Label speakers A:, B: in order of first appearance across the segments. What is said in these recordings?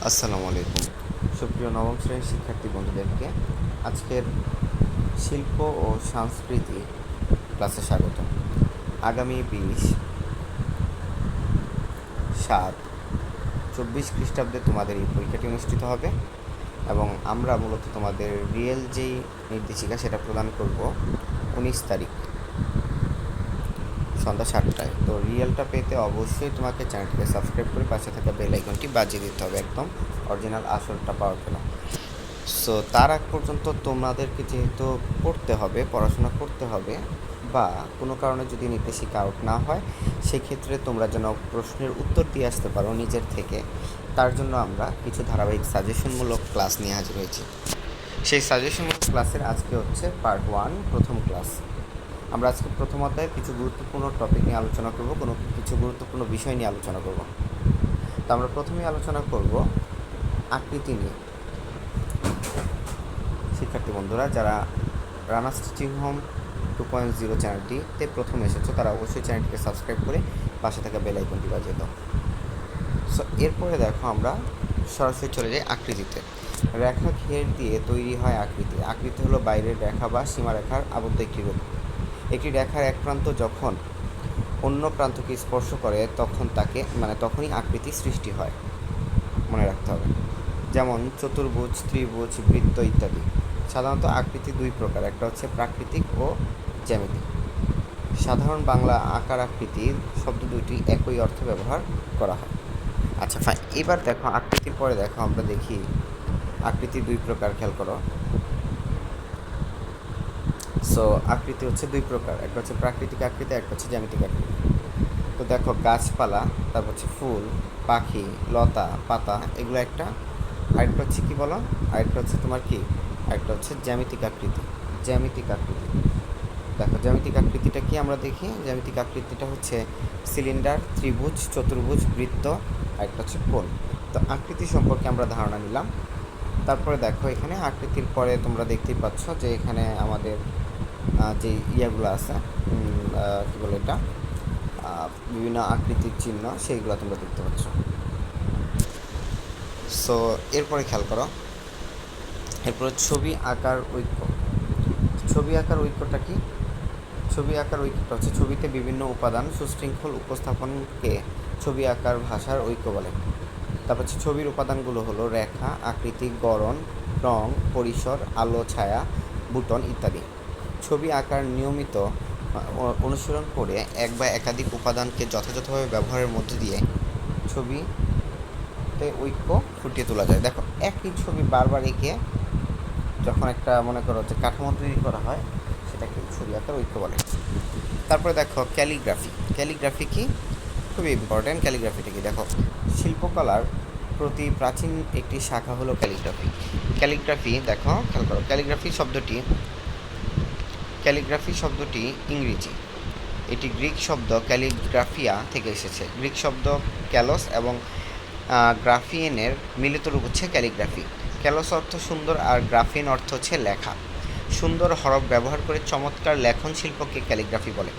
A: আসসালামু আলাইকুম। সুপ্রিয় নবম শ্রেণীর শিক্ষার্থী বন্ধুদেরকে আজকের শিল্প ও সংস্কৃতি ক্লাসে স্বাগত। আগামী 20/7/24 খ্রিস্টাব্দে তোমাদের এই পরীক্ষাটি অনুষ্ঠিত হবে এবং আমরা মূলত তোমাদের রিয়েল যেই নির্দেশিকা সেটা প্রদান করব 19 তারিখ সন্ধ্যা 7টায়। তো রিয়েলটা পেতে অবশ্যই তোমাকে চ্যানেলটিকে সাবস্ক্রাইব করে পাশে থাকা বেল আইকনটি বাজিয়ে দিতে হবে, একদম অরিজিনাল আসলটা পাওয়ার জন্য। সো তার আগ পর্যন্ত তোমাদেরকে যেহেতু পড়তে হবে, পড়াশোনা করতে হবে, বা কোনো কারণে যদি নির্দেশিকা আউট না হয় সেক্ষেত্রে তোমরা যেন প্রশ্নের উত্তর দিয়ে আসতে পারো নিজের থেকে, তার জন্য আমরা কিছু ধারাবাহিক সাজেশনমূলক ক্লাস নিয়ে হাজির হয়েছি। সেই সাজেশনমূলক ক্লাসের আজকে হচ্ছে পার্ট 1, প্রথম ক্লাস। আমরা আজকে প্রথম অধ্যায়ে কিছু গুরুত্বপূর্ণ টপিক নিয়ে আলোচনা করব, কিছু গুরুত্বপূর্ণ বিষয় নিয়ে আলোচনা করব। তো আমরা প্রথমেই আলোচনা করব আকৃতি নিয়ে। শিক্ষার্থী বন্ধুরা যারা রানা স্টিচিং হোম 2.0 চ্যানেলটিতে প্রথম এসেছো তারা অবশ্যই চ্যানেলটিকে সাবস্ক্রাইব করে পাশে থাকা বেল আইকনটি বাজিয়ে দাও। সো এরপরে দেখো আমরা সরাসরি চলে যাই আকৃতিতে। রেখা ঘের দিয়ে তৈরি হয় আকৃতি। আকৃতি হলো বাইরের রেখা বা সীমারেখার আবদ্ধ একটি রূপ। একটি রেখার এক প্রান্ত যখন অন্য প্রান্তকে স্পর্শ করে তখনই আকৃতি সৃষ্টি হয়, মনে রাখতে হবে। যেমন চতুর্ভুজ, ত্রিভুজ, বৃত্ত ইত্যাদি। সাধারণত আকৃতি দুই প্রকার, একটা হচ্ছে প্রাকৃতিক ও জ্যামিতিক। সাধারণ বাংলা আকার আকৃতির শব্দ দুইটি একই অর্থে ব্যবহার করা হয়। আচ্ছা ফাইন, এবার দেখো আকৃতির পরে দেখো আমরা দেখি আকৃতি দুই প্রকার, খেয়াল করো। সো আকৃতি হচ্ছে দুই প্রকার, একটা হচ্ছে প্রাকৃতিক আকৃতি, একটা হচ্ছে জ্যামিতিক আকৃতি। তো দেখো গাছপালা, তারপর হচ্ছে ফুল, পাখি, লতা, পাতা, এগুলো একটা। আরেকটা হচ্ছে কী বলো, আরেকটা হচ্ছে তোমার কি, আরেকটা হচ্ছে জ্যামিতিক আকৃতি। জ্যামিতিক আকৃতি দেখো, জ্যামিতিক আকৃতিটা কি আমরা দেখি। জ্যামিতিক আকৃতিটা হচ্ছে সিলিন্ডার, ত্রিভুজ, চতুর্ভুজ, বৃত্ত, আরেকটা হচ্ছে কোণ। তো আকৃতি সম্পর্কে আমরা ধারণা নিলাম। তারপরে দেখো এখানে আকৃতির পরে তোমরা দেখতেই পাচ্ছ যে এখানে আমাদের যে ইয়াগুলো আছে, কী বলে এটা, বিভিন্ন আকৃতির চিহ্ন, সেইগুলো তোমরা দেখতে পাচ্ছ। সো এরপরে খেয়াল করো, এরপরে ছবি আঁকার ঐক্য। ছবি আঁকার ঐক্যটা কি? ছবি আঁকার ঐক্যটা হচ্ছে ছবিতে বিভিন্ন উপাদান সুশৃঙ্খল উপস্থাপনকে ছবি আঁকার ভাষার ঐক্য বলে। তারপর হচ্ছে ছবির উপাদানগুলো হলো রেখা, আকৃতি, গড়ন, রং, পরিসর, আলো, ছায়া, বুটন ইত্যাদি। ছবি আঁকার নিয়মিত অনুশীলন করে এক বা একাধিক উপাদানকে যথাযথভাবে ব্যবহারের মধ্য দিয়ে ছবিতে ঐক্য ফুটিয়ে তোলা যায়। দেখো একই ছবি বারবার এঁকে যখন একটা মনে করো যে কাঠামো তৈরি করা হয় সেটাকে ছবি আঁকার ঐক্য বলে। তারপরে দেখো ক্যালিগ্রাফি। ক্যালিগ্রাফি কি? খুবই ইম্পর্ট্যান্ট। ক্যালিগ্রাফিটা কি? দেখো শিল্পকলার প্রতি প্রাচীন একটি শাখা হলো ক্যালিগ্রাফি। ক্যালিগ্রাফি দেখো খেয়াল করো, ক্যালিগ্রাফি শব্দটি ইংরেজি। এটি গ্রিক শব্দ ক্যালিগ্রাফিয়া থেকে এসেছে। গ্রিক শব্দ ক্যালস এবং গ্রাফিয়েনের মিলিত রূপ হচ্ছে ক্যালিগ্রাফি। ক্যালস অর্থ সুন্দর আর গ্রাফিন অর্থ হচ্ছে লেখা। সুন্দর হরফ ব্যবহার করে চমৎকার লেখন শিল্পকে ক্যালিগ্রাফি বলে।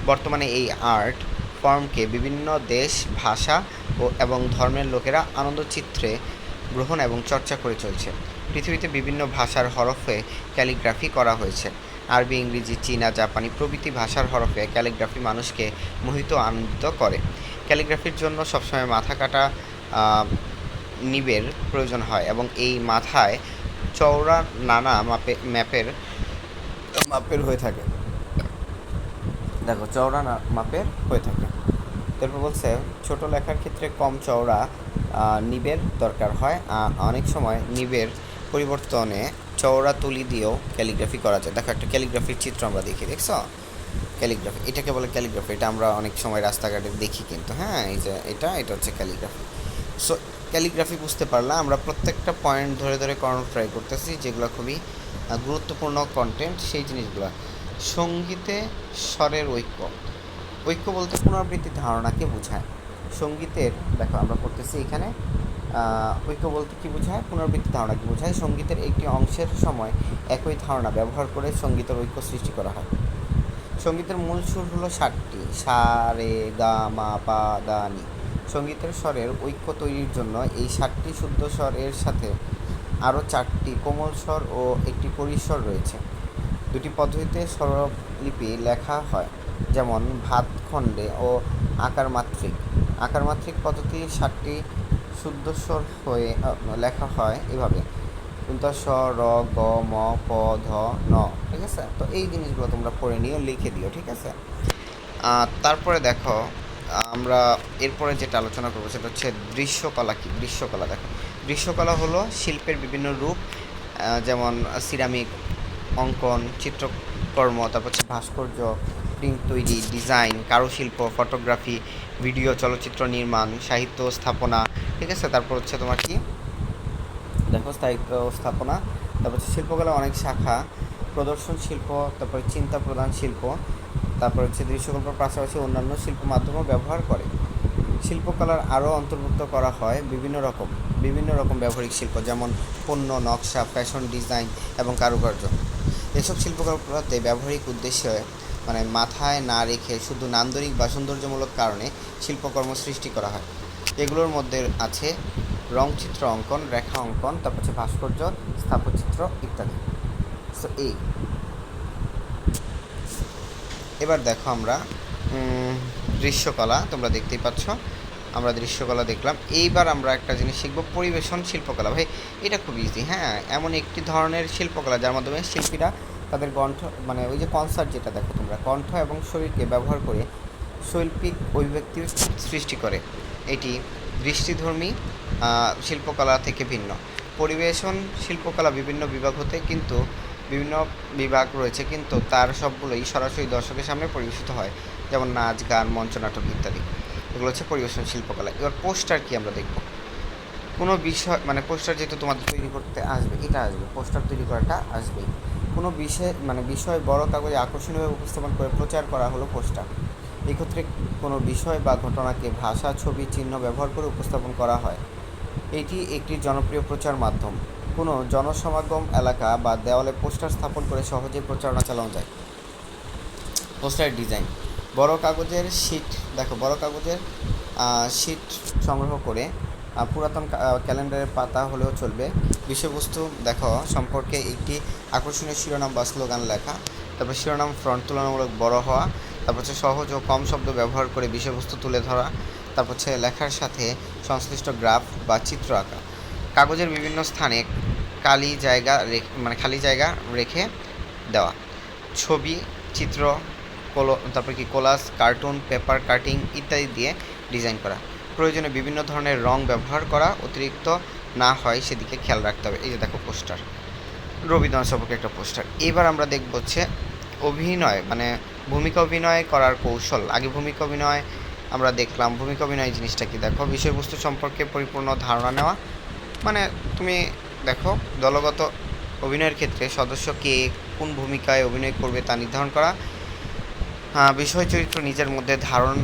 A: বর্তমানে এই আর্ট ফর্মকে বিভিন্ন দেশ, ভাষা এবং ধর্মের লোকেরা আনন্দচিত্রে গ্রহণ এবং চর্চা করে চলছে। পৃথিবীতে বিভিন্ন ভাষার হরফে ক্যালিগ্রাফি করা হয়েছে। আরবি, ইংরেজি, চীনা, জাপানি প্রভৃতি ভাষার হরফে ক্যালিগ্রাফি মানুষকে মোহিত আনন্দিত করে। ক্যালিগ্রাফির জন্য সবসময় মাথা কাটা নিবের প্রয়োজন হয় এবং এই মাথায় চওড়া নানা মাপের হয়ে থাকে। দেখো চওড়া মাপের হয়ে থাকে। তারপর বলছে ছোট লেখার ক্ষেত্রে কম চওড়া নিবের দরকার হয়। অনেক সময় নিবের পরিবর্তনে চওড়া তুলি দিয়েও ক্যালিগ্রাফি করা যায়। দেখো একটা ক্যালিগ্রাফির চিত্র আমরা দেখি, দেখছো? ক্যালিগ্রাফি, এটাকে বলে ক্যালিগ্রাফি। এটা আমরা অনেক সময় রাস্তাঘাটে দেখি কিন্তু, হ্যাঁ, এই যে এটা হচ্ছে ক্যালিগ্রাফি। সো ক্যালিগ্রাফি বুঝতে পারলাম। আমরা প্রত্যেকটা পয়েন্ট ধরে ধরে করানোর ট্রাই করতেছি, যেগুলো খুবই গুরুত্বপূর্ণ কন্টেন্ট, সেই জিনিসগুলো। সঙ্গীতে স্বরের ঐক্য। ঐক্য বলতে পুনরাবৃত্তির ধারণাকে বোঝায়। সঙ্গীতের দেখো আমরা পড়তেছি এখানে, ঐক্য বলতে কী বোঝায়? পুনরাবৃত্তির ধারণাকে বোঝায়। সঙ্গীতের একটি অংশের সময় একই ধারণা ব্যবহার করে সঙ্গীতের ঐক্য সৃষ্টি করা হয়। সঙ্গীতের মূল সুর হলো 7টি: সা, রে, গা, মা, পা, দা, নি। সঙ্গীতের স্বরের ঐক্য তৈরির জন্য এই 7টি শুদ্ধ স্বরের সাথে আরও 4টি কোমল স্বর ও একটি পরিস্বর রয়েছে। 2টি পদ্ধতিতে স্বরলিপি লেখা হয়, যেমন ভাতখণ্ডে ও আকারমাত্রিক। আকারমাত্রিক পদ্ধতি 7টি শুদ্ধ স্বর হয়ে লেখা হয় এভাবে: স, র, গ, ম, প, ধ, ন। ঠিক আছে, তো এই জিনিসগুলো তোমরা পড়ে নিও, লিখে দিও। ঠিক আছে, তারপরে দেখো আমরা এরপরে যেটা আলোচনা করবো সেটা হচ্ছে দৃশ্যকলা। কি দৃশ্যকলা? দেখো, দৃশ্যকলা হলো শিল্পের বিভিন্ন রূপ, যেমন সিরামিক, অঙ্কন, চিত্রকর্ম, তারপর হচ্ছে ভাস্কর্য, প্রিন্ট তৈরি, ডিজাইন, কারুশিল্প, ফটোগ্রাফি, ভিডিও, চলচ্চিত্র নির্মাণ, সাহিত্য, স্থাপনা। ঠিক আছে, তারপর হচ্ছে তোমার কি দেখো সাহিত্য স্থাপনা, তারপর হচ্ছে শিল্পকলা অনেক শাখা, প্রদর্শন শিল্প, তারপরে চিন্তা প্রদান শিল্প, তারপর হচ্ছে দৃশ্যকল্পের পাশাপাশি অন্যান্য শিল্প মাধ্যমও ব্যবহার করে। শিল্পকলার আরও অন্তর্ভুক্ত করা হয় বিভিন্ন রকম ব্যবহারিক শিল্প, যেমন পণ্য, নকশা, ফ্যাশন ডিজাইন এবং কারুকার্য। এসব শিল্পকলাতে ব্যবহারিক উদ্দেশ্যে মানে মাথায় না রেখে শুধু নান্দনিক বা সৌন্দর্যমূলক কারণে শিল্পকর্ম সৃষ্টি করা হয়। এগুলোর মধ্যে আছে রংচিত্র অঙ্কন, রেখা অঙ্কন, তারপর হচ্ছে ভাস্কর্য, স্থাপত্যচিত্র ইত্যাদি। সো এবার দেখো আমরা দৃশ্যকলা, তোমরা দেখতেই পাচ্ছ আমরা দৃশ্যকলা দেখলাম। এইবার আমরা একটা জিনিস শিখবো, পরিবেশন শিল্পকলা। ভাই এটা খুব ইজি। হ্যাঁ, এমন একটি ধরনের শিল্পকলা যার মাধ্যমে শিল্পীরা তাদের কণ্ঠ মানে ওই যে কনসার্ট যেটা দেখো তোমরা, কণ্ঠ এবং শরীরকে ব্যবহার করে শৈল্পিক অভিব্যক্তির সৃষ্টি করে। এটি দৃষ্টিধর্মী শিল্পকলা থেকে ভিন্ন। পরিবেশন শিল্পকলা বিভিন্ন বিভাগ রয়েছে, কিন্তু তার সবগুলোই সরাসরি দর্শকের সামনে পরিবেশিত হয়, যেমন নাচ, গান, মঞ্চনাটক ইত্যাদি। এগুলো হচ্ছে পরিবেশন শিল্পকলা। এবার পোস্টার কি আমরা দেখব। কোনো বিষয় মানে পোস্টার যেহেতু তোমাদের তৈরি করতে আসবে, পোস্টার তৈরি করাটা আসবেই। কোনো বিষয় বড় কাগজে আকর্ষণীয়ভাবে উপস্থাপন করে প্রচার করা হলো পোস্টার। এক্ষেত্রে কোনো বিষয় বা ঘটনাকে ভাষা, ছবি, চিহ্ন ব্যবহার করে উপস্থাপন করা হয়। এটি একটি জনপ্রিয় প্রচার মাধ্যম। কোনো জনসমাগম এলাকা বা দেওয়ালে পোস্টার স্থাপন করে সহজেই প্রচারণা চালানো যায়। পোস্টারের ডিজাইন, বড় কাগজের শিট সংগ্রহ করে পুরাতন ক্যালেন্ডারের পাতা হলেও চলবে। বিষয়বস্তু দেখো সম্পর্কে একটি আকর্ষণীয় শিরোনাম বা স্লোগান লেখা, তারপর শিরোনাম ফন্ট তুলনামূলক বড় হওয়া, তারপর হচ্ছে সহজ ও কম শব্দ ব্যবহার করে বিষয়বস্তু তুলে ধরা, তারপর হচ্ছে লেখার সাথে সংশ্লিষ্ট গ্রাফ বা চিত্র আঁকা। কাগজের বিভিন্ন স্থানে খালি জায়গা রেখে দেওয়া। ছবি, চিত্র, কোলাজ, কার্টুন, পেপার কাটিং ইত্যাদি দিয়ে ডিজাইন করা। প্রয়োজনে বিভিন্ন ধরনের রং ব্যবহার করা, অতিরিক্ত না হয় সেদিকে খেয়াল রাখতে হবে। এই যে দেখো পোস্টার, রবীন্দ্রনাথ সম্পর্কে একটা পোস্টার। এবার আমরা দেখব হচ্ছে অভিনয় ভূমিকা অভিনয় করার কৌশল। আগে ভূমিকা অভিনয় আমরা দেখলাম। ভূমিকা অভিনয় জিনিসটা কি দেখো, বিষয়বস্তু সম্পর্কে পরিপূর্ণ ধারণা নেওয়া। তুমি দেখো দলগত অভিনয়ের ক্ষেত্রে সদস্য কে কোন ভূমিকায় অভিনয় করবে তা নির্ধারণ করা, বিষয় চরিত্র নিজের মধ্যে ধারণ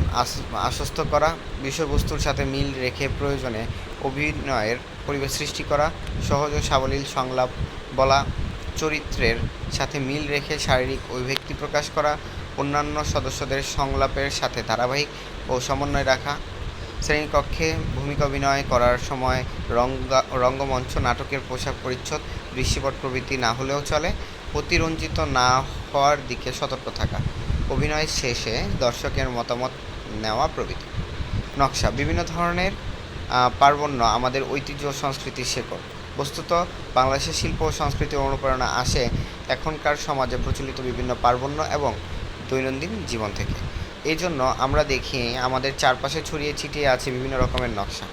A: আশ্বস্ত করা, বিষয়বস্তুর সাথে মিল রেখে প্রয়োজনে অভিনয়ের পরিবেশ সৃষ্টি করা, সহজ ও সাবলীল সংলাপ বলা, চরিত্রের সাথে মিল রেখে শারীরিক অভিব্যক্তি প্রকাশ করা, অন্যান্য সদস্যদের সংলাপের সাথে ধারাবাহিক ও সমন্বয় রাখা। শ্রেণীকক্ষে ভূমিকা অভিনয় করার সময় রঙ্গমঞ্চ নাটকের পোশাক পরিচ্ছদ, দৃশ্যপট প্রভৃতি না হলেও চলে। অতিরঞ্জিত না হওয়ার দিকে সতর্ক থাকা। অভিনয় শেষে দর্শকের মতামত নেওয়া প্রভৃতি। নকশা, বিভিন্ন ধরনের পার্বণ্য আমাদের ঐতিহ্য ও সংস্কৃতির শেকড়। বস্তুত বাংলাদেশের শিল্প ও সংস্কৃতির অনুপ্রেরণা আসে এখনকার সমাজে প্রচলিত বিভিন্ন পার্বণ্য এবং দৈনন্দিন জীবন থেকে। এই জন্য আমরা দেখি আমাদের চারপাশে ছড়িয়ে ছিটিয়ে আছে বিভিন্ন রকমের নকশা।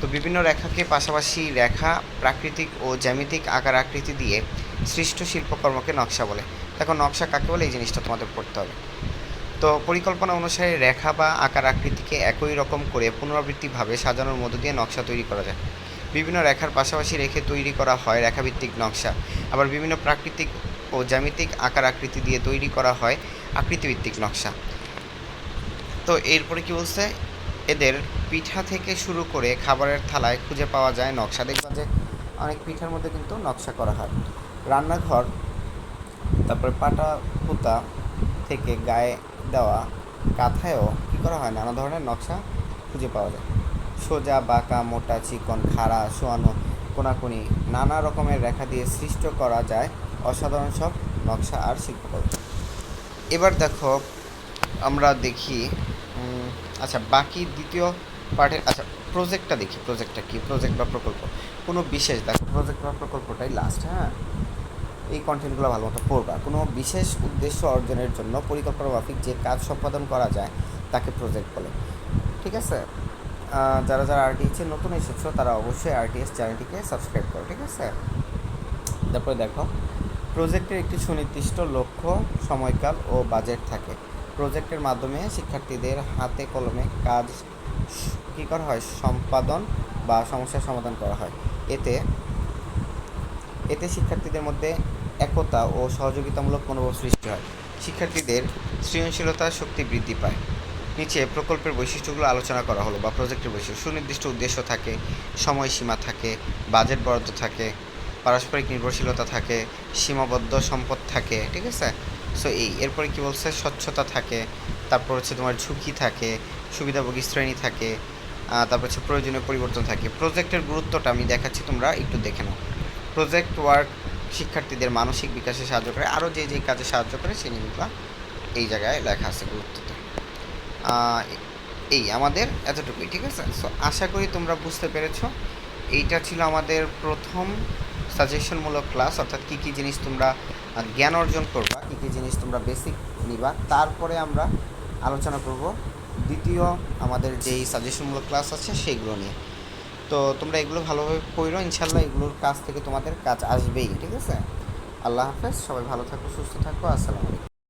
A: তো বিভিন্ন রেখাকে পাশাপাশি রেখা, প্রাকৃতিক ও জ্যামিতিক আকার আকৃতি দিয়ে সৃষ্ট শিল্পকর্মকে নকশা বলে। দেখো নকশা কাকে বলে এই জিনিসটা তোমাদের পড়তে হবে। তো পরিকল্পনা অনুসারে রেখা বা আকার আকৃতিকে একই রকম করে পুনরাবৃত্তিভাবে সাজানোর মধ্য দিয়ে নকশা তৈরি করা যায়। বিভিন্ন রেখার পাশাপাশি রেখে তৈরি করা হয় রেখাভিত্তিক নকশা। আবার বিভিন্ন প্রাকৃতিক ও জ্যামিতিক আকার আকৃতি দিয়ে তৈরি করা হয় আকৃতিভিত্তিক নকশা। তো এরপরে কি বলছে, এদের পিঠা থেকে শুরু করে খাবারের থালায় খুঁজে পাওয়া যায় নকশা। দেখবা যে অনেক পিঠার মধ্যে কিন্তু নকশা করা হয়। রান্নাঘর, তারপরে পাটা পুতা থেকে গায়ে দেওয়া কাঁথায়ও কী করা হয়, নানা ধরনের নকশা খুঁজে পাওয়া যায়। সোজা, বাঁকা, মোটা, চিকন, খাড়া, শোয়ানো, কোনাকুনি নানা রকমের রেখা দিয়ে সৃষ্ট করা যায় অসাধারণ সব নকশা আর শিল্পকর্ম। এবার দেখো আমরা দেখি আচ্ছা বাকি দ্বিতীয় পার্টের আচ্ছা প্রজেক্টটা দেখি। প্রজেক্টটা কি? প্রজেক্ট বা প্রকল্প কোনো বিশেষ, দেখো প্রজেক্ট বা প্রকল্পটাই লাস্ট। হ্যাঁ, এই কন্টেন্টগুলো ভালো মতো পড়বা। কোনো বিশেষ উদ্দেশ্য অর্জনের জন্য পরিকল্পনা মাফিক যে কাজ সম্পাদন করা যায় তাকে প্রজেক্ট বলে। ঠিক আছে, যারা যারা আরটিএসে নতুন এসেছো তারা অবশ্যই আরটিএস চ্যানেলটিকে সাবস্ক্রাইব করো। ঠিক আছে, তারপরে দেখো প্রজেক্টের একটি সুনির্দিষ্ট লক্ষ্য, সময়কাল ও বাজেট থাকে। প্রজেক্টের মাধ্যমে শিক্ষার্থীদের হাতে কলমে কাজ কী করা হয়? সম্পাদন বা সমস্যার সমাধান করা হয়। এতে এতে শিক্ষার্থীদের মধ্যে একতা ও সহযোগিতামূলক মনোভাব সৃষ্টি হয়। শিক্ষার্থীদের সৃজনশীলতার শক্তি বৃদ্ধি পায়। নিচে প্রকল্পের বৈশিষ্ট্যগুলো আলোচনা করা হলো বা প্রজেক্টের বৈশিষ্ট্য। সুনির্দিষ্ট উদ্দেশ্য থাকে, সময়সীমা থাকে, বাজেট বরাদ্দ থাকে, পারস্পরিক নির্ভরশীলতা থাকে, সীমাবদ্ধ সম্পদ থাকে। ঠিক আছে, সো এরপরে কী বলছে? স্বচ্ছতা থাকে, তারপর হচ্ছে তোমার ঝুঁকি থাকে, সুবিধাভোগী শ্রেণী থাকে, তারপর হচ্ছে প্রয়োজনীয় পরিবর্তন থাকে। প্রজেক্টের গুরুত্বটা আমি দেখাচ্ছি, তোমরা একটু দেখে নাও। প্রজেক্ট ওয়ার্ক শিক্ষার্থীদের মানসিক বিকাশে সাহায্য করে, আরও যে যে কাজে সাহায্য করে সেই জিনিসগুলো এই জায়গায় লেখা আছে গুরুত্বটা। এই আমাদের এতটুকুই। ঠিক আছে, সো আশা করি তোমরা বুঝতে পেরেছো। এইটা ছিল আমাদের প্রথম সাজেশনমূলক ক্লাস, অর্থাৎ কী কী জিনিস তোমরা জ্ঞান অর্জন করবা, কী কী জিনিস তোমরা বেসিক নিবা। তারপরে আমরা আলোচনা করব দ্বিতীয় আমাদের যেই সাজেশনমূলক ক্লাস আছে সেইগুলো নিয়ে। তো তোমরা এগুলো ভালোভাবে পড়ো, ইনশাল্লাহ এগুলোর কাজ থেকে তোমাদের কাজ আসবেই। ঠিক আছে, আল্লাহ হাফেজ, সবাই ভালো থাকো, সুস্থ থাকো, আসসালামু আলাইকুম।